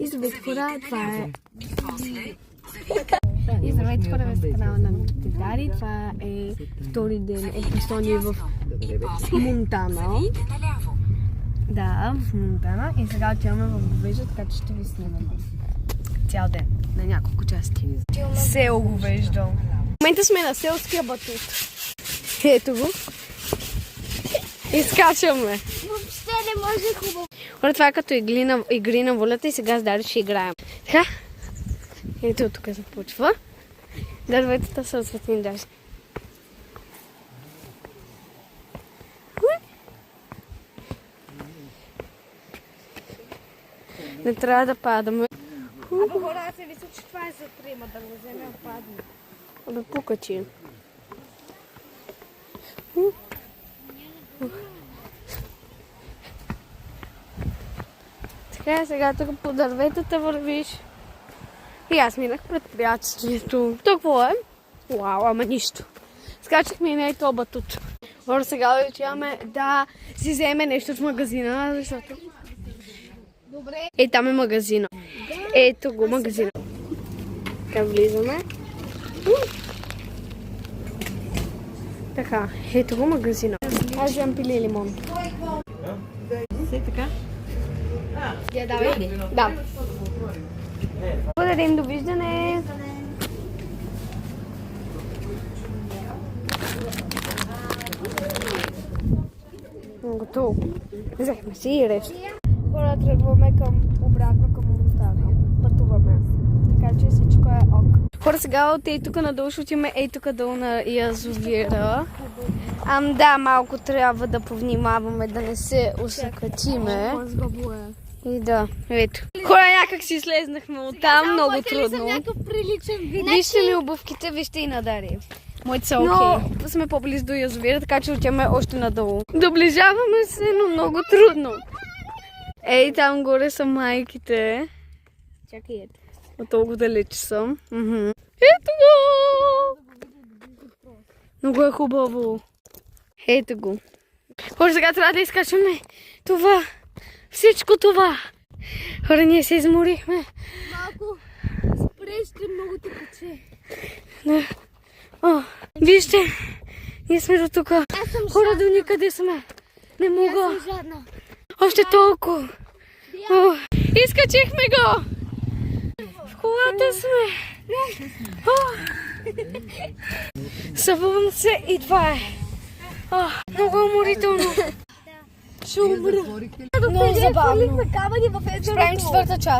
И здравейте хора, това е... И здравейте хора, в канала на Дари. Това е втори ден от Естония в Монтана. Да, в Монтана. И сега отиваме в Говежда, така че ще ви снимаме цял ден, на няколко части. Село Говежда. В момента сме на селския батут. Ето го. И скачаме. Въобще не може хубаво. Хора, това е като игри на волята и сега с Дари ще играем. Така? Ето тук започва. Дърветата са осветени даже. Не трябва да падаме. Абе хора, аз се мисля, че това е за трима, да го вземем падне. Абе пукачи. Така, сега тук по дърветата вървиш. И аз минах предприятието. Какво е? Уау, ама нищо. Скачихме и не е то батут. Хора, сега отиваме да си вземе нещо от магазина, защото... Добре. Е, там е магазина. Ето го магазина. Така влизаме. Така, ето го магазина. Аз вземам пили лимон. Все така? Я давай. Да. Благодарим, довиждане. Готово. Взехме си и решта. Хора, тръгваме обратно към Монтана. Пътуваме. Така че всичко е ок. Хора, сега от ей тук надолу ще отиваме ей тук долу на язовира. Да, малко трябва да повнимаваме да не се усъкатиме. И да, ето. Хора, някак си слезнахме оттам, много трудно. Някакъв приличен вид. Вижте ли обувките, вижте и на Дари. Моите са окей. Но сме по-близо до язовира, така че отиваме още надолу. Доближаваме се, но много трудно. Ей, там горе са майките. Чакай, ето. От толкова далеч съм. Ето го! Много е хубаво. Ето го. Хора, сега трябва да изкачваме това. Всичко това. Хора, ние се изморихме. Малко спрещи, много те пече. Да. О, вижте, ние сме до тук. Хора, до никъде сме. Не мога. Аз съм жадна. Още толкова. О, изкачихме го. В колата сме. Събувам се и това е. Много уморително. Ще умра. Много забавно. Ще правим четвърта част.